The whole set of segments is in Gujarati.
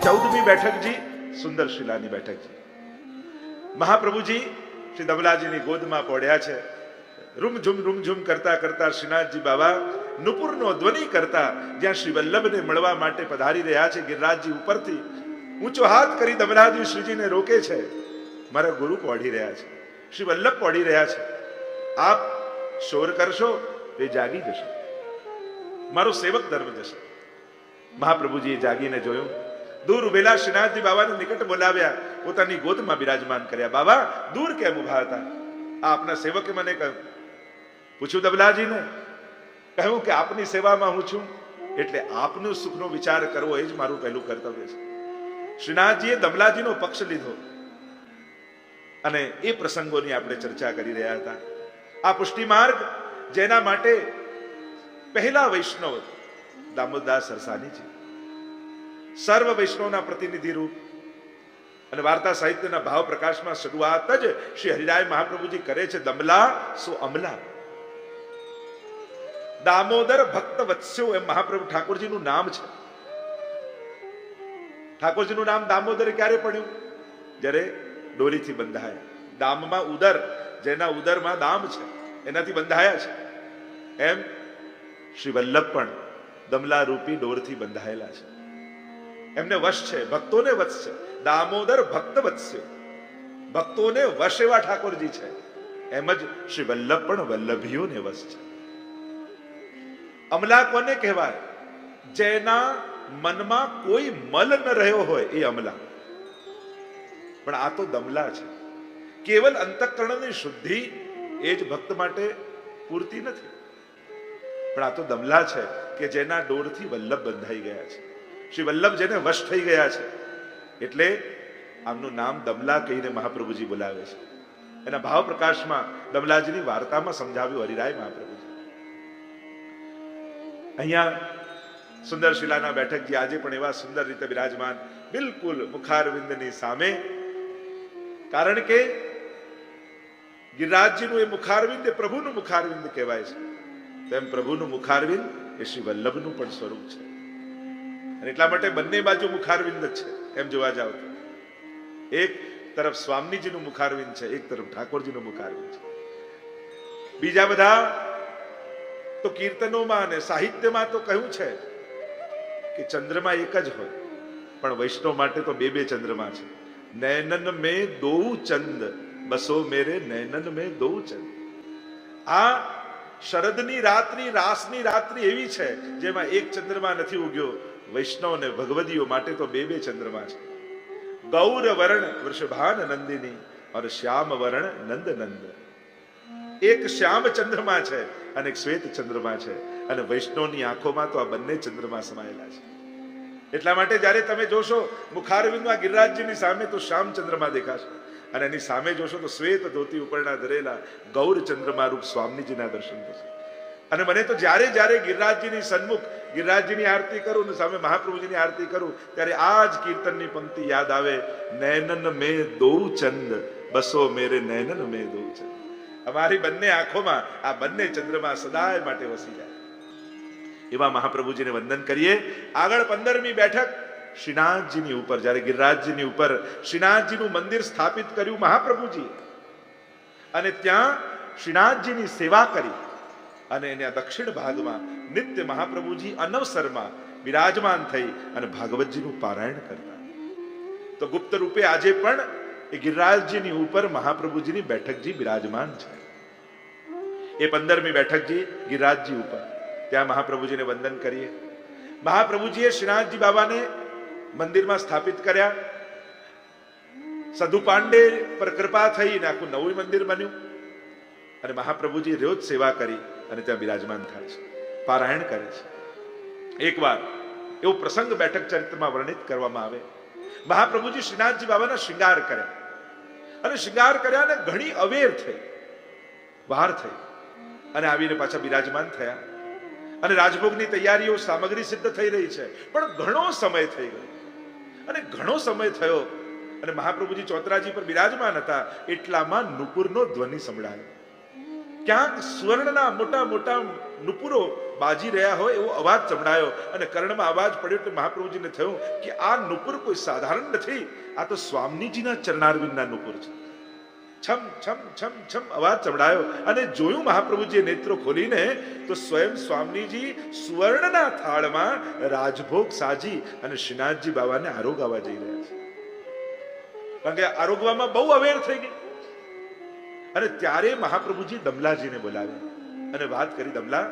14મી બેઠકજી સુંદર શિલાની બેઠકજી. મહાપ્રભુજી શ્રી દમલાજીની ગોદમાં પડ્યા છે. રૂમઝુમ કરતા કરતા શ્રીનાથજી બાબા નુપુરનો ધ્વનિ કરતા જ્યાં શ્રી વલ્લભને મળવા માટે પધારી રહ્યા છે, ગિરિરાજજી ઉપરથી ઊંચો હાથ કરી દમલાજી શ્રીજીને રોકે છે. મારા ગુરુ પહોંચી રહ્યા છે, શ્રી વલ્લભ પહોંચી રહ્યા છે. આપ શોર કરશો એ જાગી જશે, મારો સેવક ધર્મ જશે. મહાપ્રભુજીએ જાગીને જોયું. દૂર ઉભેલા શ્રીનાથજી બાબાને નિકટ બોલાવ્યા, પોતાની ગોદમાં બિરાજમાન કર્યા. બાબા દૂર કેમ ઉભા હતા? આપના સેવકે મને કહ્યું. પૂછ્યું દમલાજીને, કહ્યું કે આપની સેવામાં હું છું, એટલે આપનું સુખનો વિચાર કરવો એ જ મારું પહેલું કર્તવ્ય છે. શ્રીનાથજીએ દમલાજીનો પક્ષ લીધો અને એ પ્રસંગોની આપણે ચર્ચા કરી રહ્યા હતા. આ પુષ્ટિ માર્ગ જેના માટે પહેલા વૈષ્ણવ દામોદરદાસ સરસાની છે, સર્વ વૈષ્ણવના પ્રતિનિધિ રૂપ, અને વાર્તા સાહિત્યના ભાવ પ્રકાશમાં શરૂઆત જ શ્રી હરિરાય મહાપ્રભુજી કરે છે. દમલા સો અમલા, દામોદર ભક્ત વત્સ્યો એમ મહાપ્રભુ ઠાકોરજીનું નામ છે. ઠાકોરજીનું નામ દામોદર ક્યારે પડ્યું? જ્યારે ડોરીથી બંધાયા. દામમાં ઉદર, જેના ઉદરમાં દામ છે એનાથી બંધાયા છે. એમ શ્રી વલ્લભ પણ દમલા રૂપી ડોરથી બંધાયેલા છે. એમને વશ છે, ભક્તોને વશ છે. દામોદર ભક્ત વત્સ્ય, ભક્તોને વશ એવા ઠાકોરજી છે. એમ જ શ્રી વલ્લભ પણ વલ્લભીઓને વશ છે. અમલા કોને કહેવાય? જેના મનમાં કોઈ મલ ન રહ્યો હોય એ અમલા. પણ આ તો દમલા છે. કેવલ અંતઃકરણની શુદ્ધિ એ જ ભક્ત માટે પૂરતી નથી, પણ આ તો દમલા છે કે જેના ડોરથી વલ્લભ બંધાઈ ગયા છે. શ્રી વલ્લભ જેને વશ થઈ ગયા છે, એટલે આમનું નામ દમલા કહીને મહાપ્રભુજી બોલાવે છે. એના ભાવ પ્રકાશમાં દમલાજીની વાર્તામાં સમજાવ્યું હરિરાય મહાપ્રભુજી. અહીંયા સુંદર શિલાના બેઠકજી આજે પણ એવા સુંદર રીતે બિરાજમાન, બિલકુલ મુખારવિંદની સામે. કારણ કે ગિરિરાજજીનું એ મુખારવિંદ એ પ્રભુનું મુખારવિંદ કહેવાય છે. તેમ પ્રભુનું મુખારવિંદ એ શ્રી વલ્લભનું પણ સ્વરૂપ છે. અને એટલા માટે બંને બાજુ મુખારવિંદ જ છે. એમ જોવા જાવ તો એક તરફ સ્વામીજીનું મુખારવિંદ છે, એક તરફ ઠાકોરજીનું મુખારવિંદ છે. બીજા બધા તો કીર્તનોમાં અને સાહિત્યમાં તો કહ્યું છે કે ચંદ્રમા એક જ હોય, પણ વૈષ્ણવ માટે તો બે બે ચંદ્રમા છે. નૈનન મેં દો ચંદ, બસો મેરે નૈનન મેં દો ચંદ. આ શરદની રાત્રિ, રાસની રાત્રિ એવી છે જેમાં એક ચંદ્રમા નથી ઉગ્યો. વૈષ્ણવ અને ભગવદીઓ માટે તો બે બે ચંદ્રમા છે. ગૌર વર્ણ વૃષભાન નંદિની और શ્યામ વર્ણ નંદ નંદ. એક શ્યામ ચંદ્રમા છે અને એક શ્વેત ચંદ્રમા છે. અને વૈષ્ણવની આંખોમાં તો આ બંને ચંદ્રમા સમાયેલા છે. એટલા માટે જ્યારે તમે જોશો મુખારવિંદમાં ગિરિરાજજીની સામે તો શ્યામ ચંદ્રમા દેખાશે, અને એની સામે જોશો તો શ્વેત ધોતી ઉપરના ધરેલા ગૌર ચંદ્રમા રૂપ સ્વામીજીના દર્શન થશે. અને મને તો જ્યારે જ્યારે ગિરિરાજજીની સન્મુખ ગિરિરાજજીની આરતી કરું ને સામે મહાપ્રભુજીની આરતી કરું, ત્યારે આ જ કીર્તનની પંક્તિ યાદ આવે. નૈનન મેં દો ચંદ, બસો મેરે નૈનન મેં દો ચંદ. અમારી બંને આંખોમાં આ બંને ચંદ્રમા સદાય માટે વસી જાય એવા મહાપ્રભુજીને વંદન કરીએ. આગળ 15મી બેઠક શ્રીનાથજીની ઉપર, જ્યારે ગિરિરાજજીની ઉપર શ્રીનાથજીનું મંદિર સ્થાપિત કર્યું મહાપ્રભુજી, અને ત્યાં શ્રીનાથજીની સેવા કરી, અને એના દક્ષિણ ભાગમાં નિત્ય મહાપ્રભુજી અનવસરમાં બિરાજમાન થઈ અને ભાગવતજીનું પારાયણ કરતા. તો ગુપ્ત રૂપે આજે પણ એ ગિરિરાજજીની ઉપર મહાપ્રભુજીની બેઠકજી બિરાજમાન છે. એ 15મી બેઠકજી ગિરિરાજજી ઉપર, ત્યાં મહાપ્રભુજીને વંદન કરીએ. મહાપ્રભુજીએ શ્રીનાથજી બાબાને મંદિરમાં સ્થાપિત કર્યા. સધુ પાંડે પર કૃપા થઈને આખું નવું મંદિર બન્યું, અને મહાપ્રભુજી રોજ સેવા કરી અને ત્યાં બિરાજમાન થાય છે, પારાયણ કરે છે. એકવાર એવો પ્રસંગ બેઠક ચરિત્રમાં વર્ણિત કરવામાં આવે. મહાપ્રભુજી શ્રીનાથજી બાબાના શૃંગાર કર્યા, અને શૃંગાર કર્યા ને ઘણી અવેર થઈ, બહાર થઈ, અને આવીને પાછા બિરાજમાન થયા. અને રાજભોગની તૈયારીઓ, સામગ્રી સિદ્ધ થઈ રહી છે, પણ ઘણો સમય થઈ ગયો. અને ઘણો સમય થયો અને મહાપ્રભુજી ચોતરાજી પર બિરાજમાન હતા. એટલામાં નુપુરનો ધ્વનિ સંભળાયો ક્યાંક સ્વર્ણના મોટા મોટા નુપુરો બાજી રહ્યા હોય એવો અવાજ સંભળાયો અને કર્ણમાં અવાજ પડ્યો એટલે મહાપ્રભુજીને થયું કે આ નુપુર કોઈ સાધારણ નથી, આ તો સ્વામીજીના ચરણારવિંદના નુપુર છે. છમ છમ છમ છમ અવાજ સંભળાયો અને જોયું મહાપ્રભુજીએ નેત્રો ખોલીને તો સ્વયં સ્વામીજી સુવર્ણના થાળમાં રાજભોગ સાજી અને શ્રીનાથજી બાબાને આરોગવા જઈ રહ્યા છે. કારણ કે આરોગવામાં બહુ અવેર થઈ ગઈ. અને ત્યારે મહાપ્રભુજી દમલાજીને બોલાવ્યા અને વાત કરી, દમલા,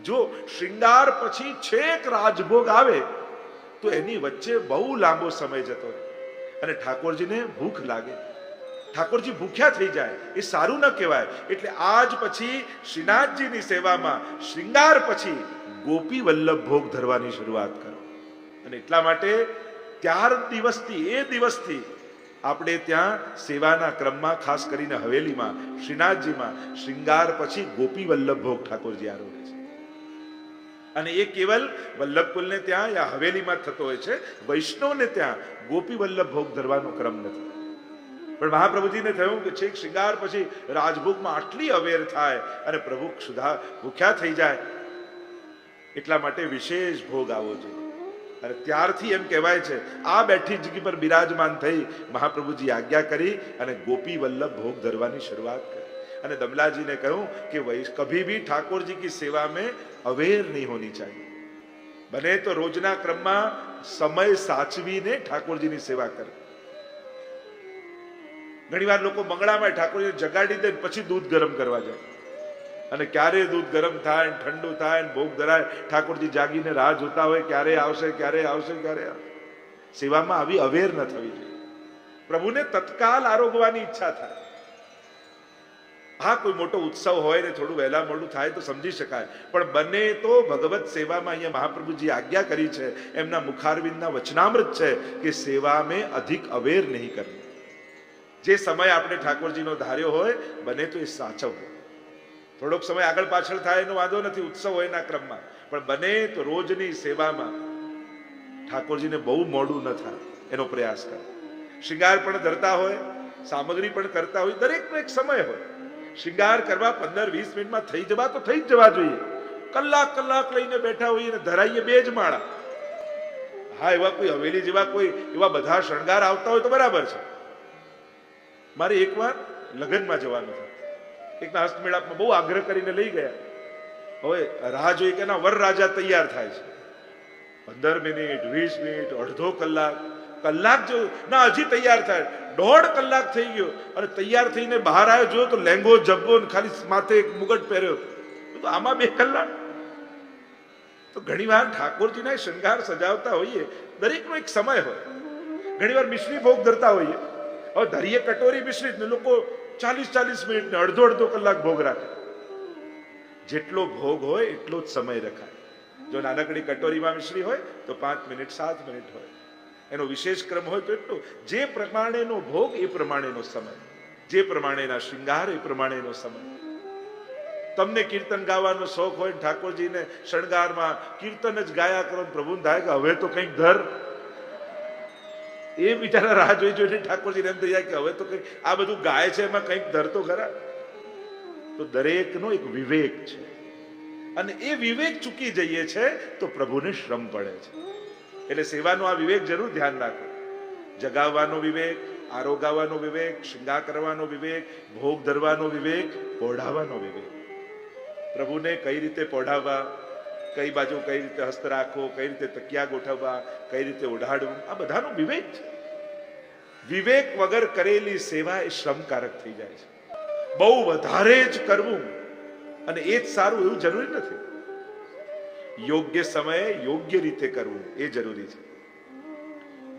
જો શ્રૃંગાર પછી છેક રાજભોગ આવે તો એની વચ્ચે બહુ લાંબો સમય જતો રહે અને ઠાકોરજીને ભૂખ લાગે, ઠાકોરજી ભૂખ્યા થઈ જાય, એ સારું ન કહેવાય. એટલે આજ પછી શ્રીનાથજીની સેવામાં શ્રૃંગાર પછી ગોપી વલ્લભ ભોગ ધરવાની શરૂઆત કરો. અને એટલા માટે એ દિવસથી આપણે ત્યાં સેવાના ક્રમમાં ખાસ કરીને હવેલીમાં શ્રીનાથજીમાં શ્રૃંગાર પછી ગોપી વલ્લભ ભોગ ઠાકોરજી આરોગે છે. અને એ કેવલ વલ્લભકુલને ત્યાં યા હવેલીમાં થતો હોય છે, વૈષ્ણવને ત્યાં ગોપી વલ્લભ ભોગ ધરવાનો ક્રમ નથી. પણ મહાપ્રભુજીને થયું કે છેક શ્રૃંગાર પછી રાજભોગમાં આટલી અવેર થાય અને પ્રભુ સુધા ભૂખ્યા થઈ જાય, એટલા માટે વિશેષ ભોગ આવવો જોઈએ. અને ત્યારથી એમ કહેવાય છે આ બેઠી જગ્યા પર બિરાજમાન થઈ મહાપ્રભુજી આજ્ઞા કરી અને ગોપી વલ્લભ ભોગ ધરવાની શરૂઆત કરી. અને દમલાજીને કહ્યું કે કભી ભી ઠાકોર જી की सेवा में अवेर नहीं होनी चाहिए. बने तो रोजना क्रमમાં સમય સાચવીને ઠાકોરજીની સેવા કરે. ઘણીવાર લોકો મંગળામાં ઠાકોરજીને જગાડી દે પછી દૂધ ગરમ કરવા જાય અને ક્યારે દૂધ ગરમ થાય ઠંડુ થાય ભોગ ધરાય, ઠાકોરજી જાગીને રાહ જોતા હોય ક્યારે આવશે ક્યારે આવશે ક્યારે આવશે. સેવામાં આવી અવેર ન થવી જોઈએ. પ્રભુને તત્કાલ આરોગવાની ઈચ્છા થાય. હા, કોઈ મોટો ઉત્સવ હોય ને થોડું વહેલા મોડું થાય તો સમજી શકાય, પણ બને તો ભગવત સેવામાં અહીંયા મહાપ્રભુજી આજ્ઞા કરી છે, એમના મુખારવિંદના વચનામૃત છે કે સેવા મેં અધિક અવેર નહીં કરવી. જે સમય આપણે ઠાકોરજીનો ધાર્યો હોય બને તો એ સાચવવો. થોડોક સમય આગળ પાછળ થાય એનો વાંધો નથી ઉત્સવ હોય એના ક્રમમાં, પણ બને તો રોજની સેવામાં ઠાકોરજીને બહુ મોડું ન થાય એનો પ્રયાસ કરે. શ્રૃંગાર પણ ધરતા હોય, સામગ્રી પણ કરતા હોય, દરેકનો એક સમય હોય. શ્રૃંગાર કરવા 15-20 મિનિટમાં થઈ જવા તો થઈ જ જવા જોઈએ. કલાક લઈને બેઠા હોઈએ ને ધરાઈએ 2 જ માળા. હા, એવા કોઈ હવેલી જેવા કોઈ એવા બધા શણગાર આવતા હોય તો બરાબર છે. મારે એકવાર લગ્નમાં જવાનું હતું, એકના હસ્તમેળાપમાં બહુ આગ્રહ કરીને લઈ ગયા. હવે રાહ જોઈ કે ના વર રાજા તૈયાર થાય છે. 15 મિનિટ 20 મિનિટ અડધો કલાક જો ના હજી તૈયાર થાય, 1.5 કલાક થઈ ગયો અને તૈયાર થઈને બહાર આવ્યો, જો તો લેંગો જબ્બો ખાલી માથે એક મુગટ પહેર્યો. તો આમાં 2 કલાક. તો ઘણીવાર ઠાકોરજીના શણગાર સજાવતા હોઈએ દરેકનો એક સમય હોય. ઘણીવાર મિશ્રી ભોગ ધરતા હોઈએ, હવે ધરીએ કટોરી મિશ્રી ને લોકો 40 મિનિટ ને અડધો કલાક ભોગ રાખે. જેટલો ભોગ હોય એટલો જ સમય રખાય. જો નાનકડી કટોરીમાં મિશ્રી હોય તો 5 મિનિટ 7 મિનિટ હોય. એનો વિશેષ ક્રમ હોય તો એટલો. જે પ્રમાણેનો ભોગ એ પ્રમાણેનો સમય, જે પ્રમાણેના શ્રૃંગાર એ પ્રમાણેનો સમય. તમને કીર્તન ગાવાનો શોખ હોય, ઠાકોરજીને શણગારમાં કીર્તન જ ગાયા કરો, પ્રભુને થાય કે હવે તો કંઈક ધર. એ બિચારા રાહ જોઈને ઠાકોરજીને એમ થઈ જાય કે હવે તો કંઈક આ બધું ગાય છે એમાં કંઈક ધરતો ખરા. તો દરેકનો એક વિવેક છે અને એ વિવેક ચૂકી જઈએ છે તો પ્રભુને શ્રમ પડે છે. એટલે સેવાનો આ વિવેક જરૂર ધ્યાન રાખો. જગાવવાનો વિવેક, આરોગાવાનો વિવેક, શૃંગાર કરવાનો વિવેક, ભોગ ધરવાનો વિવેક, પોઢાવવાનો વિવેક. પ્રભુને કઈ રીતે પોઢાવવા, કઈ બાજુ કઈ રીતે હસ્ત રાખવો, કઈ રીતે તકિયા ગોઠવવા, કઈ રીતે ઓઢાડવું, આ બધાનો વિવેક છે. વિવેક વગર કરેલી સેવા એ શ્રમકારક થઈ જાય છે. બહુ વધારે જ કરવું અને એ જ સારું એવું જરૂરી નથી. યોગ્ય સમયે યોગ્ય રીતે કરવું એ જરૂરી છે.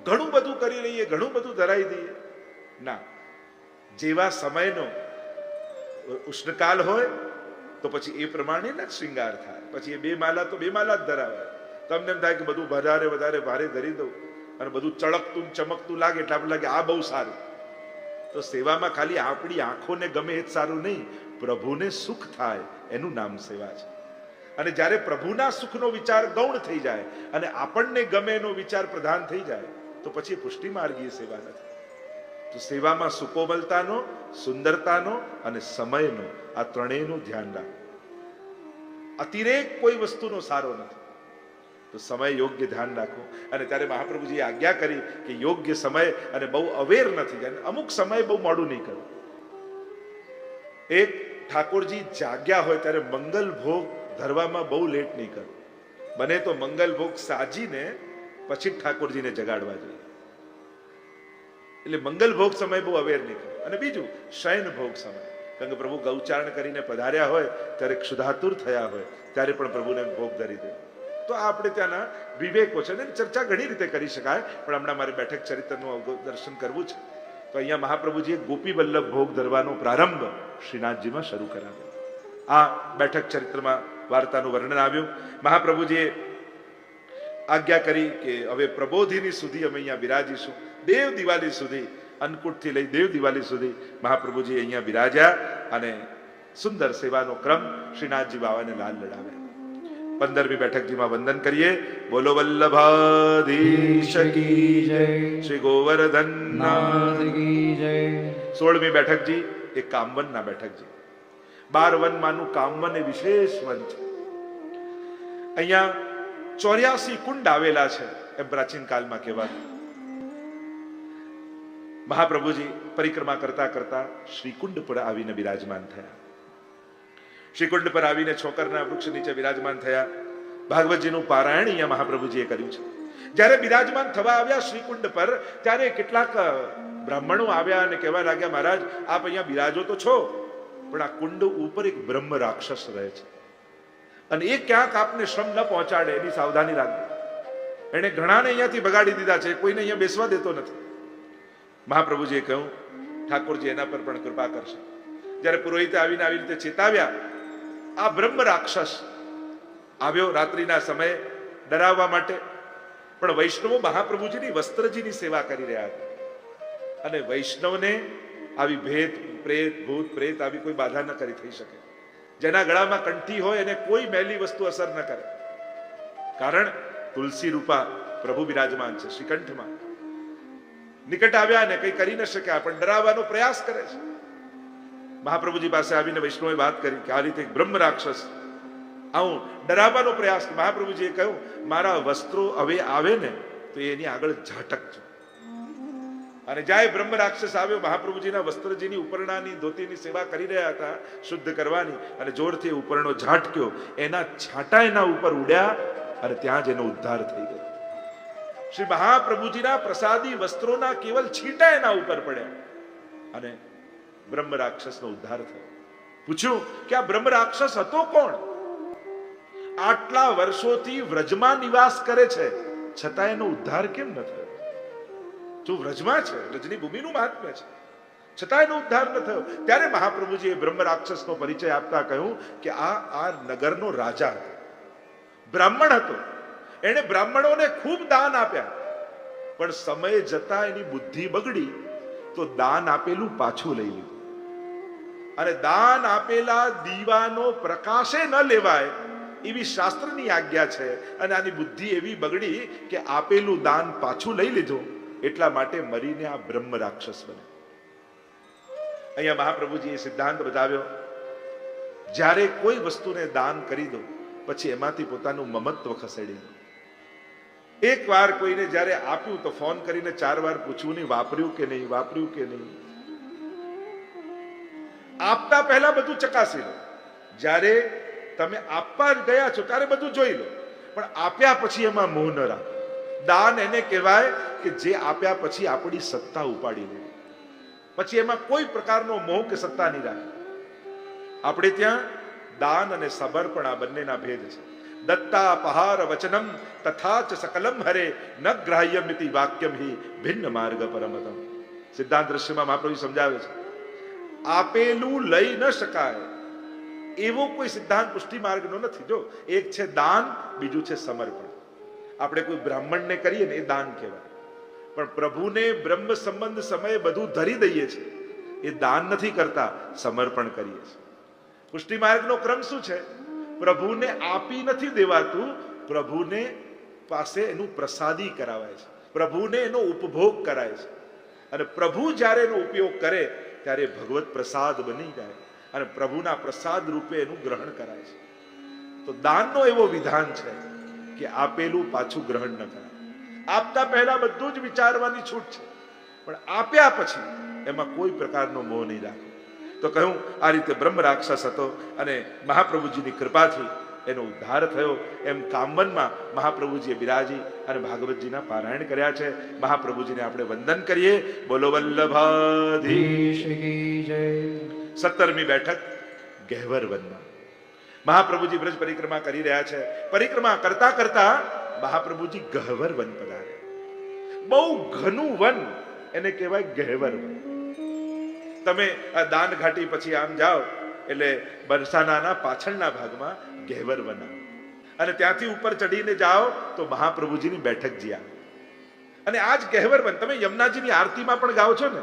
ઘણું બધું કરી લઈએ, ઘણું બધું ધરાઈ દઈએ ના. જેવા સમયનો ઉષ્ણકાલ હોય તો પછી એ પ્રમાણે જ શ્રૃંગાર થાય. પછી એ 2 માલા તો 2 માલા જ ધરાવે. તમને એમ થાય કે બધું વધારે ભારે ધરી દઉં અને બધું ચળકતું ચમકતું લાગે એટલે આપણે લાગે આ બહુ સારું. તો સેવામાં ખાલી આપણી આંખોને ગમે એ જ સારું નહીં, પ્રભુને સુખ થાય એનું નામ સેવા છે. અને જ્યારે પ્રભુના સુખનો વિચાર ગૌણ થઈ જાય અને આપણને ગમે એનો વિચાર પ્રધાન થઈ જાય તો પછી પુષ્ટિ માર્ગીય સેવા નથી. તો સેવામાં સુકોમલતાનો, સુંદરતાનો અને સમયનો આ ત્રણેયનું ધ્યાન રાખો. અતિરેક કોઈ વસ્તુનો સારો નથી. તો સમય યોગ્ય ધ્યાન રાખો. અને ત્યારે મહાપ્રભુજીએ આજ્ઞા કરી કે યોગ્ય સમય અને બહુ અવેર નથી જાય, અમુક સમય બહુ મોડું નહીં કરવું. એક ઠાકોરજી જાગ્યા હોય ત્યારે મંગલ ભોગ ધરવામાં બહુ લેટ નહીં કરવું. બને તો મંગલ ભોગ સાજીને પછી ઠાકોરજીને જગાડવા જોઈએ. એટલે મંગલ ભોગ સમય બહુ અવેર નહીં કરવો. અને બીજું શયન ભોગ સમય, કારણ કે પ્રભુ ગૌચારણ કરીને પધાર્યા હોય ત્યારે ક્ષુધાતુર થયા હોય ત્યારે પણ પ્રભુને ભોગ ધરી દે. તો આ આપણે ત્યાંના વિવેકો છે ને ચર્ચા ઘણી રીતે કરી શકાય, પણ હમણાં મારે બેઠક ચરિત્રનું દર્શન કરવું છે. તો અહીંયા મહાપ્રભુજીએ ગોપી વલ્લભ ભોગ ધરવાનો પ્રારંભ શ્રીનાથજીમાં શરૂ કરાવ્યો. આ બેઠક ચરિત્રમાં વાર્તાનું વર્ણન આવ્યું. મહાપ્રભુજીએ આજ્ઞા કરી કે હવે પ્રબોધિની સુધી અમે અહીંયા બિરાજીશું. દેવ દિવાળી સુધી, અન્નકૂટથી લઈ દેવ દિવાળી સુધી મહાપ્રભુજી અહીંયા બિરાજ્યા અને સુંદર સેવાનો ક્રમ શ્રીનાથજી બાવાને લાલ લડાવે. 15મી બેઠકજીમાં વંદન કરીએ. બોલો વલ્લભાધીશ કી જય, શ્રી ગોવર્ધનનાથ કી જય. 16મી બેઠકજી એ કામવનના બેઠકજી. 12 વનમાંનું કામવન એ વિશેષ વન છે. અહીંયા 84 કુંડ આવેલા છે એમ પ્રાચીન કાળમાં કહેવાતું. મહાપ્રભુજી પરિક્રમા કરતા કરતા શ્રીકુંડ પર આવીને બિરાજમાન થયા. શ્રીકુંડ પર આવીને છોકરના વૃક્ષ નીચે બિરાજમાન થયા. ભાગવતજીનું પારાયણ અહીંયા મહાપ્રભુજીએ કર્યું છે. જ્યારે બિરાજમાન થવા આવ્યા શ્રીકુંડ પર ત્યારે કેટલાક બ્રાહ્મણો આવ્યા અને કહેવા લાગ્યા, મહારાજ આપ અહીંયા બિરાજો તો છો, પણ આ કુંડ ઉપર એક બ્રહ્મ રાક્ષસ રહે છે અને એ ક્યાંક આપને શ્રમ ન પહોંચાડે એની સાવધાની રાખજો. એને ઘણાને અહીંયાથી ભગાડી દીધા છે, કોઈને અહીંયા બેસવા દેતો નથી. મહાપ્રભુજીએ કહ્યું, ઠાકોરજી એના પર પણ કૃપા કરશે. જ્યારે પુરોહિતે આવીને આવી રીતે ચેતાવ્યા, આ બ્રહ્મ રાક્ષસ આવ્યો રાત્રિના સમયે ડરાવવા માટે, પણ વૈષ્ણવો મહાપ્રભુજીની વસ્ત્રજીની સેવા કરી રહ્યા હતા. અને વૈષ્ણવને આવી ભેદ પ્રેત ભૂત પ્રેત આવી કોઈ બાધા ન કરી થઈ શકે. જેના ગળામાં કંઠી હોય એને કોઈ મેલી વસ્તુ અસર ન કરે, કારણ તુલસી રૂપા પ્રભુ બિરાજમાન છે શ્રીકંઠમાં. નિકટ આવ્યા ને કઈ કરી ન શક્યા, પણ ડરાવવાનો પ્રયાસ કરે છે. મહાપ્રભુજી પાસે આવીને વૈષ્ણવે વાત કરી કે આ રીતે બ્રહ્મ રાક્ષસ આવું ડરાવવાનો પ્રયાસ. મહાપ્રભુજીએ કહ્યું, મારા વસ્ત્રો હવે આવે ને તો એની આગળ ઝાટકજો. અને જાય બ્રહ્મ રાક્ષસ આવ્યો, મહાપ્રભુજીના વસ્ત્રજીની ઉપરણાની ધોતીની સેવા કરી રહ્યા હતા શુદ્ધ કરવાની, અને જોરથી ઉપરણો ઝાટક્યો. એના છાંટા એના ઉપર ઉડ્યા અને ત્યાં જ એનો ઉદ્ધાર થઈ ગયો. શ્રી મહાપ્રભુજીના પ્રસાદી વસ્ત્રોના કેવલ છીંટા એના ઉપર પડ્યા અને બ્રહ્મ રાક્ષસનો ઉદ્ધાર થયો. પૂછ્યું કે આ બ્રહ્મ રાક્ષસ હતો કોણ? આટલા વર્ષોથી વ્રજમાં નિવાસ કરે છે, છતાં એનો ઉદ્ધાર કેમ ન થયો? જો વ્રજમાં છે, વ્રજની ભૂમિનું મહાત્મ્ય છે, છતાં એનો ઉદ્ધાર ન થયો. ત્યારે મહાપ્રભુજીએ બ્રહ્મ રાક્ષસનો પરિચય આપતા કહ્યું કે આ નગરનો રાજા હતો, બ્રાહ્મણ હતો. એને બ્રાહ્મણોને ખૂબ દાન આપ્યા, પણ સમય જતા એની બુદ્ધિ બગડી તો દાન આપેલું પાછું લઈ લીધું. અને દાન આપેલા દીવાનો પ્રકાશે ન લેવાય એવી શાસ્ત્રની આજ્ઞા છે. અને આની બુદ્ધિ એવી બગડી કે આપેલું દાન પાછું લઈ લીધું, એટલા માટે મરીને આ બ્રહ્મ રાક્ષસ બને. અહીંયા મહાપ્રભુજીએ સિદ્ધાંત બતાવ્યો, જ્યારે કોઈ વસ્તુને દાન કરી દો પછી એમાંથી પોતાનું મમત્વ ખસેડી દો. એક વાર કોઈને જ્યારે આપ્યું તો ફોન કરીને 4 વાર પૂછવું નહીં, વાપર્યું કે નહીં, વાપર્યું કે નહીં. આપતા પહેલા બધું ચકાસી લો. જ્યારે તમે આપવા ગયા છો ત્યારે બધું જોઈ લો, પણ આપ્યા પછી એમાં મોહ ન રાખો. દાન એને કહેવાય કે જે આપ્યા પછી આપણી સત્તા ઉપાડી લેવી, પછી એમાં કોઈ પ્રકારનો મોહ કે સત્તા નહીં રાખે. આપણે ત્યાં દાન અને સમર્પણ આ બંનેના ભેદ છે. દત્તા પહાર વચનમ તથા ચ સકલમ હરે ન ગ્રાહ્યમિતિ વાક્યમ હિ ભિન્ન માર્ગ પરમતમ. સિદ્ધાંત દ્રશ્યમાં મહાપ્રભુ સમજાવે છે, આપેલું લઈ ન શકાય એવો કોઈ સિદ્ધાંત પુષ્ટિ માર્ગનો નથી. જો એક છે દાન, બીજું છે સમર્પણ. આપણે કોઈ બ્રાહ્મણને કરીએ ને એ દાન કહેવાય, પણ પ્રભુને બ્રહ્મ સંબંધ સમયે બધું ધરી દઈએ છીએ એ દાન નથી કરતા, સમર્પણ કરીએ છીએ. પુષ્ટિ માર્ગનો ક્રમ શું છે? પ્રભુને આપી નથી દેવાતું, પ્રભુને પાસે એનું પ્રસાદી કરાવાય છે, પ્રભુને એનો ઉપભોગ કરાય છે. અને પ્રભુ જ્યારે એનો ઉપયોગ કરે ત્યારે ભગવત પ્રસાદ બની જાય. અને પ્રભુના પ્રસાદ રૂપે એનું ગ્રહણ કરાય છે. તો દાનનો એવો વિધાન છે કે આપેલું પાછું ગ્રહણ ન કરાય. આપતા પહેલા બધું જ વિચારવાની છૂટ છે, પણ આપ્યા પછી એમાં કોઈ પ્રકારનો મોહ નહીં રાખવો. તો કહ્યું આ રીતે બ્રહ્મ રાક્ષસ હતો અને મહાપ્રભુજીની કૃપાથી એનો ઉદ્ધાર થયો. એમ કામવનમાં મહાપ્રભુજીએ બિરાજી અને ભાગવતજીના પારાયણ કર્યા છે. મહાપ્રભુજીને આપણે વંદન કરીએ. બોલો વલ્લભાધીશ કી જય. 17મી બેઠક ગહેવર વનમાં મહાપ્રભુજી બ્રજ પરિક્રમા કરી રહ્યા છે. પરિક્રમા કરતા કરતા મહાપ્રભુજી ગહવર વન પધાર્યા. બહુ ઘનું વન, એને કહેવાય ગહેવર વન. તમે આ દાન ઘાટી પછી આમ જાઓ એટલે બરસાનાના પાછળના ભાગમાં ગહેવર વન આવે અને ત્યાંથી ઉપર ચડીને જાઓ તો મહાપ્રભુજીની બેઠક જી આવે. અને આ જ ગહેવર વન તમે યમુનાજીની આરતીમાં પણ ગાઓ છો ને,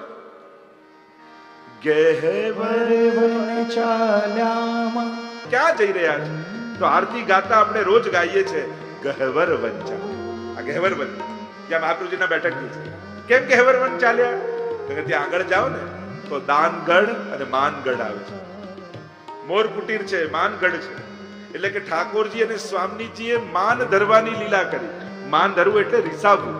ગહેવર વન ચાલ્યામાં. ક્યાં જઈ રહ્યા છે? તો આરતી ગાતા આપણે રોજ ગાઈએ છે ગહેવર વન ચાલ્યા. આ ગહેવર વન જ્યાં મહાપ્રભુજીના બેઠક છે. કેમ ગહેવર વન ચાલ્યા? ત્યાં આગળ જાઓ ને તો દાનગઢ અને માનગઢ આવે છે. મોર કુટીર છે, માનગઢ છે. એટલે કે ઠાકોરજી અને સ્વામીજીએ માન ધરવાની લીલા કરી. માન ધરવું એટલે રીસાવવું.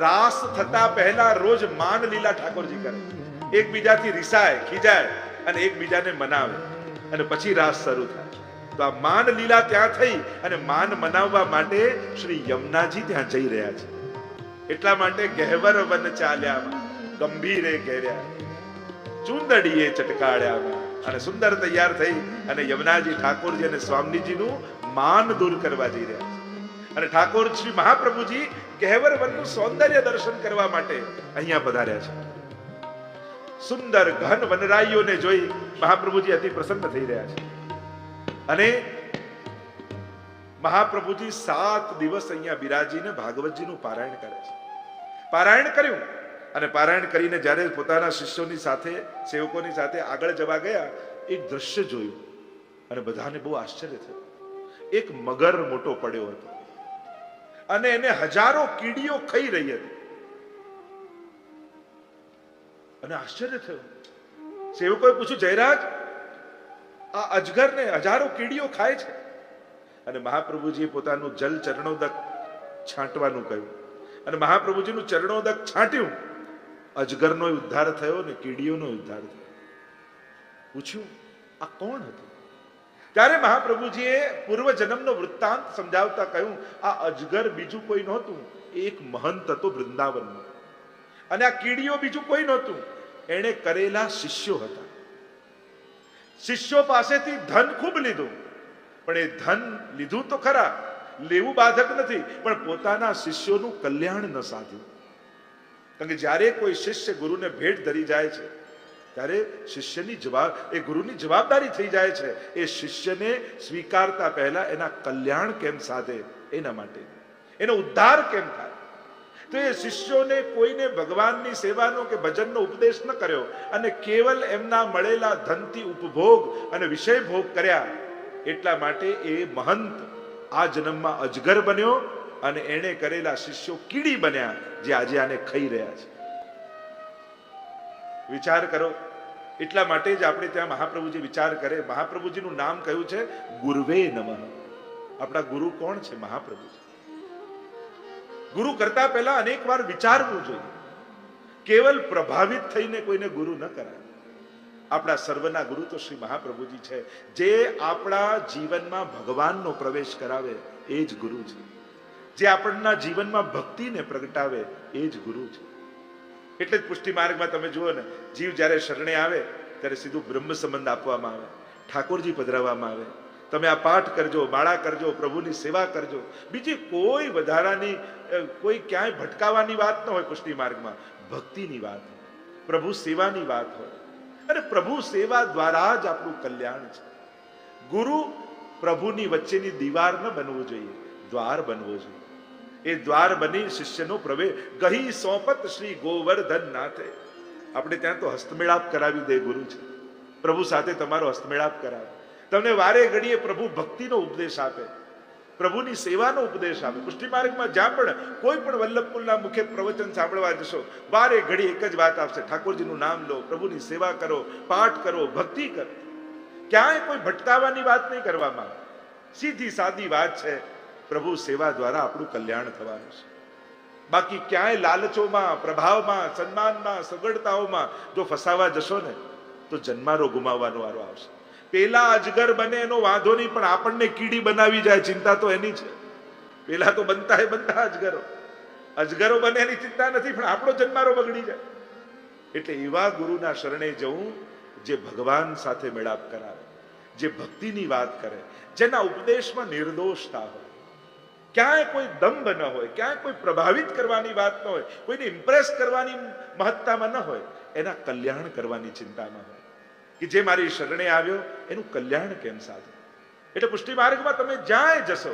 રાસ થતા પહેલા રોજ માન લીલા ઠાકોરજી કરે. એકબીજાથી રીસાય, ખીજાય અને એકબીજાને મનાવે અને પછી રાસ શરૂ થાય. તો આ માન લીલા ત્યાં થઈ અને માન મનાવવા માટે શ્રી યમુનાજી ત્યાં જઈ રહ્યા છે. એટલા માટે ગહેવર વન ચાલ્યા, ગંભીરે ઘેર્યા, ચુંદડીએ ચટકાળ્યા અને સુંદર તૈયાર થઈ અને યમુનાજી ઠાકોરજી અને સ્વામીજીનું માન દૂર કરવા જઈ રહ્યા છે. અને ઠાકોર શ્રી મહાપ્રભુજી ગહેવર વનનું સૌંદર્ય દર્શન કરવા માટે અહીંયા પધાર્યા છે. સુંદર ઘન વનરાઈઓને જોઈ મહાપ્રભુજી અતિ પ્રસન્ન થઈ રહ્યા છે. અને મહાપ્રભુજી 7 દિવસ અહીંયા બિરાજીને ભાગવતજીનું પારાયણ કરે છે. પારાયણ કર્યું અને પારાયણ કરીને જ્યારે પોતાના શિષ્યોની સાથે, સેવકોની સાથે આગળ જવા ગયા, એક દ્રશ્ય જોયું અને બધાને બહુ આશ્ચર્ય થયું. એક મગર મોટો પડ્યો હતો અને એને હજારો કીડીઓ ખાઈ રહી હતી. અને આશ્ચર્ય થયું. સેવકોએ પૂછ્યું, જયરાજ, આ અજગરને હજારો કીડીઓ ખાય છે? અને મહાપ્રભુજીએ પોતાનું જલ ચરણોદક છાંટવાનું કહ્યું અને મહાપ્રભુજીનું ચરણોદક છાંટ્યું. અજગરનો ઉદ્ધાર થયો ને કીડીઓનો ઉદ્ધાર થયો. પૂછ્યું, આ કોણ હતું? ત્યારે મહાપ્રભુજીએ પૂર્વ જન્મનો વૃત્તાંત સમજાવતા કહ્યું, આ અજગર બીજું કોઈ નહોતું, એક મહંત હતો વૃંદાવનનો. અને આ કીડીઓ બીજું કોઈ નહોતું, એણે કરેલા શિષ્યો હતા. શિષ્યો પાસેથી ધન ખૂબ લીધું, પણ એ ધન લીધું તો ખરા, લેવું બાધક નથી, પણ પોતાના શિષ્યોનું કલ્યાણ ન સાધ્યું. કારણ કે જ્યારે કોઈ શિષ્ય ગુરુને ભેટ ધરી જાય છે ત્યારે શિષ્યની એ ગુરુની જવાબદારી થઈ જાય છે એ શિષ્યને સ્વીકારતા પહેલા એના કલ્યાણ કેમ સાધે, એના માટે એનો ઉદ્ધાર કેમ થાય. તો એ શિષ્યોને કોઈને ભગવાનની સેવાનો કે ભજનનો ઉપદેશ ન કર્યો અને કેવલ એમના મળેલા ધનથી ઉપભોગ અને વિષય ભોગ કર્યા. એટલા માટે એ મહંત આ જન્મમાં અજગર બન્યો અને એણે કરેલા શિષ્યો કીડી બન્યા, જે આજે આને ખાઈ રહ્યા છે. વિચાર કરો. એટલા માટે જ આપણે ત્યાં મહાપ્રભુજી વિચાર કરે. મહાપ્રભુજીનું નામ કયું છે? ગુરુવે નમઃ. આપણા ગુરુ કોણ છે? મહાપ્રભુજી. ગુરુ કરતા પહેલા અનેક વાર વિચારવું જોઈએ. કેવલ પ્રભાવિત થઈને કોઈને ગુરુ ન કરાય. આપણા સર્વના ગુરુ તો શ્રી મહાપ્રભુજી છે, જે આપણા જીવનમાં ભગવાનનો પ્રવેશ કરાવે એ જ ગુરુ છે. જે આપણના જીવનમાં ભક્તિને પ્રગટાવે એ જ ગુરુ છે. એટલે જ પુષ્ટિ માર્ગમાં તમે જુઓ ને, જીવ જ્યારે શરણે આવે ત્યારે સીધું બ્રહ્મ સંબંધ આપવામાં આવે, ઠાકોરજી પધરાવવામાં આવે. તમે આ પાઠ કરજો, માળા કરજો, પ્રભુની સેવા કરજો. બીજી કોઈ વધારાની કોઈ ક્યાંય ભટકાવાની વાત ન હોય. પુષ્ટિ માર્ગમાં ભક્તિની વાત હોય, પ્રભુ સેવાની વાત હોય અને પ્રભુ સેવા દ્વારા જ આપણું કલ્યાણ છે. ગુરુ પ્રભુની વચ્ચેની દીવાર ન બનવું જોઈએ, દ્વાર બનવો જોઈએ. એ દ્વાર બની શિષ્યનો પ્રવેશ. ગહી સોંપત શ્રી ગોવર્ધન નાથે. આપણે ત્યાં તો હસ્તમેળાપ કરાવી દે ગુરુ છે. પ્રભુ સાથે તમારો હસ્તમેળાપ કરાવે, તમને વારે ઘડીએ પ્રભુ ભક્તિનો ઉપદેશ આપે. પ્રભુની સેવાનો ઉપદેશ આપે. પુષ્ટિ માર્ગમાં જ્યાં પણ કોઈ પણ વલ્લભકુલના મુખે પ્રવચન સાંભળવા જશો, બારે ઘડી એક જ વાત આવશે, ઠાકોરજીનું નામ લો, પ્રભુની સેવા કરો, પાઠ કરો, ભક્તિ કરો. ક્યાંય કોઈ ભટકાવાની વાત નહીં કરવામાં આવે. સીધી સાદી વાત છે, પ્રભુ સેવા દ્વારા આપણું કલ્યાણ થવાનું છે. બાકી ક્યાંય લાલચોમાં, પ્રભાવમાં, સન્માનમાં, સગવડતાઓમાં જો ફસાવા જશો ને તો જન્મારો ગુમાવવાનો વારો આવશે. પેલા અજગર બને એનો વાંધો નહીં, પણ આપણને કીડી બનાવી જાય ચિંતા તો એની છે. પેલા તો બનતા અજગરો, અજગરો બને એની ચિંતા નથી, પણ આપણો જન્મારો બગડી જાય. એટલે એવા ગુરુના શરણે જવું જે ભગવાન સાથે મેળાપ કરાવે, જે ભક્તિની વાત કરે, જેના ઉપદેશમાં નિર્દોષતા હોય, ક્યાંય કોઈ દંભ ન હોય, ક્યાંય કોઈ પ્રભાવિત કરવાની વાત ન હોય, કોઈને ઇમ્પ્રેસ કરવાની મહત્તામાં ન હોય, એના કલ્યાણ કરવાની ચિંતામાં હોય કે જે મારી શરણે આવ્યો એનું કલ્યાણ કેમ સાધું. એટલે પુષ્ટિ માર્ગમાં તમે જ્યાં જશો,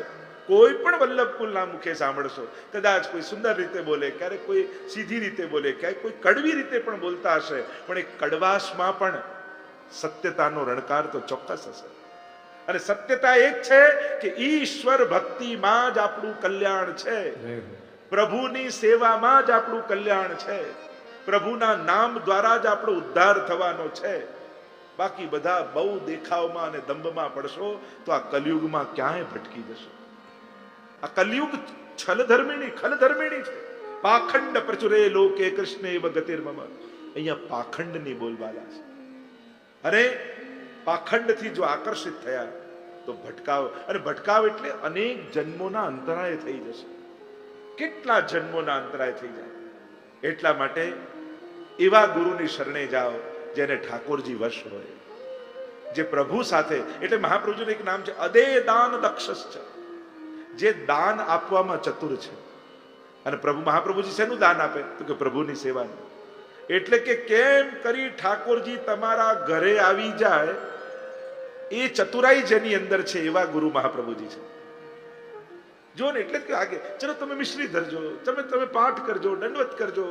કોઈ પણ વલ્લભકુલના મુખે સાંભળશો, કદાચ કોઈ સુંદર રીતે બોલે, ક્યારેક કોઈ સીધી રીતે બોલે, ક્યારેક કોઈ કડવી રીતે પણ બોલતા હશે, પણ એ કડવાશમાં પણ સત્યતાનો રણકાર તો ચોક્કસ હશે. અને સત્યતા એક છે કે ઈશ્વર ભક્તિમાં જ આપણું કલ્યાણ છે, પ્રભુની સેવામાં જ આપણું કલ્યાણ છે, પ્રભુના નામ દ્વારા જ આપણો ઉદ્ધાર થવાનો છે. બાકી બધા બહુ દેખાવમાં અને દંભમાં પડશો તો આ કલયુગમાં ક્યાંય ભટકી જશો. આ કલયુગ ખલધર્મિણી છે. પાખંડ પ્રચુરે લોકે કૃષ્ણેવ ગતિર્મમ. અહીંયા પાખંડની બોલબાલા છે. અને પાખંડથી જો આકર્ષિત થયા તો ભટકાવ, અને ભટકાવ એટલે અનેક જન્મોના અંતરાય થઈ જશે. કેટલા જન્મોના અંતરાય થઈ જાય. એટલા માટે એવા ગુરુની શરણે જાઓ જેને ઠાકોરજી વશ હોય, જે પ્રભુ સાથે, એટલે મહાપ્રભુજીનું એક નામ છે અદે દાન દક્ષ છે, જે દાન આપવામાં ચતુર છે. અને પ્રભુ મહાપ્રભુજી શેનું દાન આપે તો કે પ્રભુની સેવાનું. એટલે કે કેમ કરી ઠાકોરજી તમારા ઘરે આવી જાય એ ચતુરાઈ જેની અંદર છે, એવા ગુરુ મહાપ્રભુજી છે. જો ને એટલે જ આગે ચલો તમે મિશ્રી ધરજો, તમે પાઠ કરજો, દંડવત કરજો,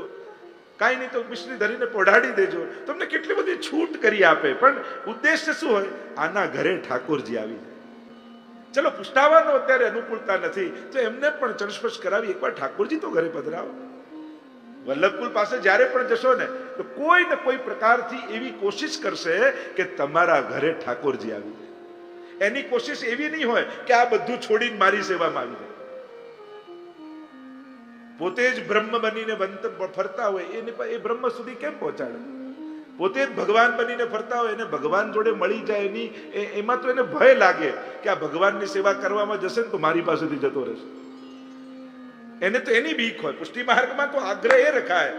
કાંઈ નહીં તો મિશ્રી ધરીને પોઢાડી દેજો, તમને કેટલી બધી છૂટ કરી આપે. પણ ઉદ્દેશ્ય શું હોય? આના ઘરે ઠાકોરજી આવી જાય. ચલો પુષ્ટાવાનો અત્યારે અનુકૂળતા નથી તો એમને પણ ચણસ્પર્શ કરાવી, એકવાર ઠાકોરજી તો ઘરે પધરાવો. વલ્લભકુલ પાસે જ્યારે પણ જશો ને તો કોઈ ને કોઈ પ્રકારથી એવી કોશિશ કરશે કે તમારા ઘરે ઠાકોરજી આવી જાય. એની કોશિશ એવી નહીં હોય કે આ બધું છોડીને મારી સેવામાં આવી જાય. પોતે જ બ્રહ્મ બનીને ફરતા હોય એને એ બ્રહ્મ સુધી કેમ પહોંચાડે? પોતે જ ભગવાન બનીને ફરતા હોય એને ભગવાન જોડે મળી જાય એની એમાં તો એને ભય લાગે કે આ ભગવાનની સેવા કરવામાં જશે ને તો મારી પાસેથી જતો રહેશે. એને તો એની બીક હોય. પુષ્ટિ માર્ગમાં તો આગ્રહ એ રખાય,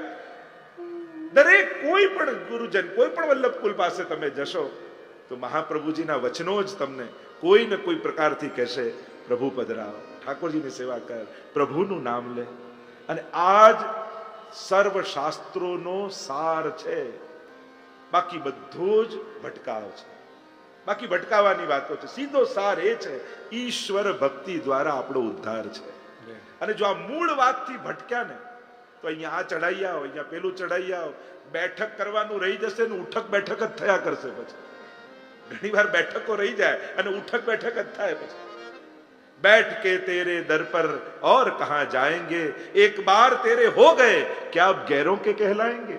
દરેક કોઈ પણ ગુરુજન, કોઈ પણ વલ્લભકુલ પાસે તમે જશો તો મહાપ્રભુજીના વચનો જ તમને કોઈ ને કોઈ પ્રકારથી કહેશે પ્રભુ પધરાવો, ઠાકોરજીની સેવા કર, પ્રભુનું નામ લે. અને આ જ સર્વ શાસ્ત્રોનો સાર છે. બાકી બધું જ ભટકાવ છે, બાકી ભટકાવાની વાતો છે. સીધો સાર એ છે ઈશ્વર ભક્તિ દ્વારા આપણો ઉદ્ધાર છે. અને જો આ મૂળ વાતથી ભટક્યા ને તો અહીંયા આ ચડાઈ આવો, અહીંયા પેલું ચડાઈ આવો, બેઠક કરવાનું રહી જશે ને ઉઠક બેઠક જ થયા કરશે. પછી ઘણી વાર બેઠકો રહી જાય અને ઉઠક બેઠક જ થાય. પછી बैठ के तेरे दर पर और कहां जाएंगे, एक बार तेरे हो गए क्या अब गैरों के कहलाएंगे.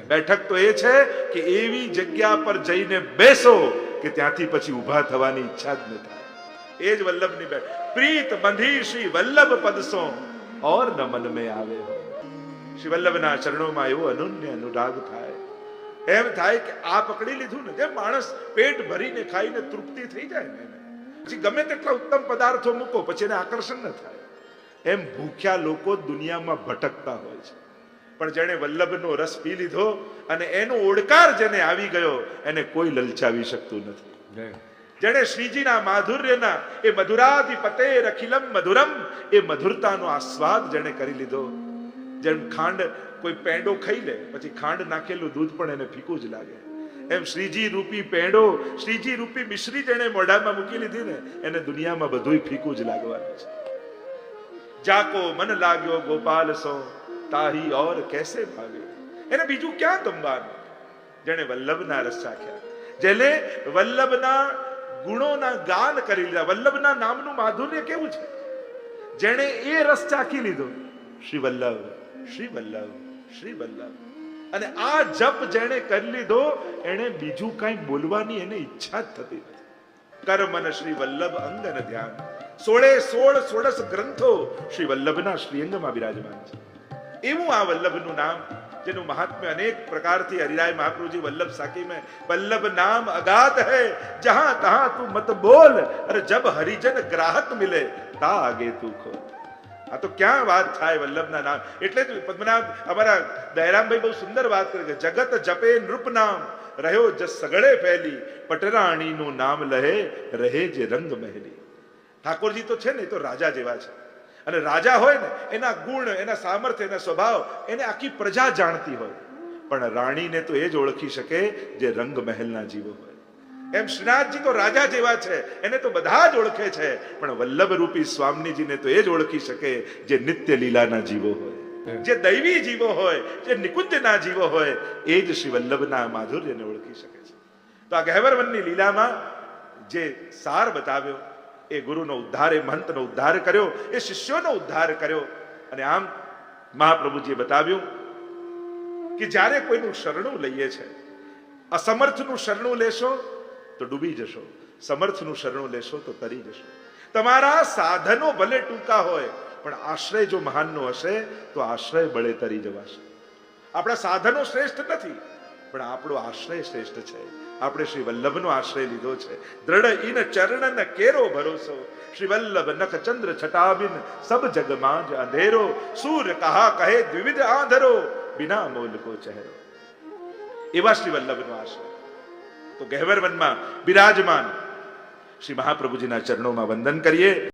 બેઠક તો એ છે કે એવી જગ્યા પર જઈને બેસો કે ત્યાંથી પછી ઊભા થવાની ઈચ્છા જ ન થાય. એ જ વલ્લભની બેઠક. પ્રીત બંધી શ્રી વલ્લભ પદસો ઓર ન મન में આવે હો. શ્રી વલ્લભના ચરણોમાં એવો અનન્ય અનુરાગ થાય. એમ થાય કે આ પકડી લીધું ને, જેમ માણસ પેટ ભરીને ખાઈને તૃપ્તિ થઈ જાય ને, પછી ગમે તેટલા ઉત્તમ પદાર્થો મૂકો પછી એને આકર્ષણ ન થાય. એમ ભૂખ્યા લોકો દુનિયામાં ભટકતા હોય છે. પણ જેને વલ્લભનો રસ પી લીધો અને એનો ઓડકાર જેને આવી ગયો એને કોઈ લલચાવી શકતું નથી. જેને શ્રીજીના માધુર્યના એ મધુરાધિપતે અખિલમ મધુરમ, એ મધુરતાનો આસ્વાદ જેને કરી લીધો. જેમ ખાંડ કોઈ પેંડો ખાઈ લે પછી ખાંડ નાખેલું દૂધ પણ એને ફીકું જ લાગે, એમ શ્રીજી રૂપી પેંડો, શ્રીજી રૂપી મિશ્રી જેને મોઢામાં મૂકી લીધી ને એને દુનિયામાં બધું ફીકું જ લાગવાનું છે. જાકો મન લાગ્યો ગોપાલ સો તાહી ઓર કેસે ભાવે. એને બીજું ક્યાં તંબાનું? જેને વલ્લભના રસ ચાખ્યા, જેને વલ્લભના ગુણોના ગાન કરી લીધા. વલ્લભના નામનું માધુર્ય કેવું છે, જેણે એ રસ ચાખી લીધો, શ્રી વલ્લભ, શ્રી વલ્લભ, શ્રી વલ્લભ. અને આ જપ જેણે કરી લીધો, એને બીજું કઈ બોલવાની એને ઈચ્છા જ થતી નથી. કર્મન શ્રી વલ્લભ અંગન ધ્યાન, 16 ષોડશ ગ્રંથો શ્રી વલ્લભના શ્રીઅંગમાં બિરાજમાન છે. એવું આ વલ્લભનું નામ, જેનું મહાત્મ્ય અનેક પ્રકારથી હરિરાય મહાપ્રભુજી વલ્લભ સાકી में वल्लभ नाम अगाध है, जहां तहां तू मत बोल, अरे जब हरिजन ग्राहक मिले ता आगे तू खोल. આ તો ક્યાં વાત થાય વલ્લભના નામ. એટલે જ પદ્મનાભ અમારા દયારામભાઈ બહુ સુંદર વાત કરે કે જગત જપે નૃપ નામ, રહ્યો જસ સગળે ફેલી, પટરાણીનું નામ લહે રહે જે રંગ મહેલી. ઠાકોરજી તો છે ને, એ તો રાજા જેવા છે. અને રાજા હોય ને, એના ગુણ, એના સામર્થ્ય, એના સ્વભાવ એને આખી પ્રજા જાણતી હોય. પણ રાણીને તો એ જ ઓળખી શકે જે રંગ મહેલના જીવો હોય. એમ શ્રીનાથજી તો રાજા જેવા છે, એને તો બધા જ ઓળખે છે. પણ વલ્લભ રૂપી સ્વામીજીને તો એ જ ઓળખી શકે જે નિત્ય લીલાના જીવો હોય, જે દૈવી જીવો હોય, જે નિકુંજના જીવો હોય. એ જ શ્રી વલ્લભના માધુર્યને ઓળખી શકે છે. તો આ ગહેવરવનની લીલામાં જે સાર બતાવ્યો, એ ગુરુનો ઉદ્ધાર, એ મહંતનો ઉદ્ધાર કર્યો, એ શિષ્યોનો ઉદ્ધાર કર્યો. અને આમ મહાપ્રભુજીએ બતાવ્યું કે જ્યારે કોઈનું શરણું લઈએ છે, અસમર્થનું શરણું લેશો તો ડૂબી જશો, સમર્થનું શરણું લેશો તો તરી જશો. તમારા સાધનો ભલે ટૂંકા હોય, પણ આશ્રય જો મહાનનો હશે તો આશ્રય બળે તરી જવાશે. આપણા સાધનો શ્રેષ્ઠ નથી, પણ આપણો આશ્રય શ્રેષ્ઠ છે. આપણે શ્રી વલ્લભનો આશ્રય લીધો છે. દ્રઢ ઇન ચરણ કેરો ભરોસો, શ્રી વલ્લભ નખ ચંદ્ર છટાબિન સબ જગમાં જ અંધેરો, સૂર કહા કહે દ્વિવિધ આંધરો, બિના મોલ કો ચહેરો. એવા શ્રી વલ્લભનો આશ્રય. તો ગહેવરવનમાં બિરાજમાન શ્રી મહાપ્રભુજીના ચરણોમાં વંદન કરીએ.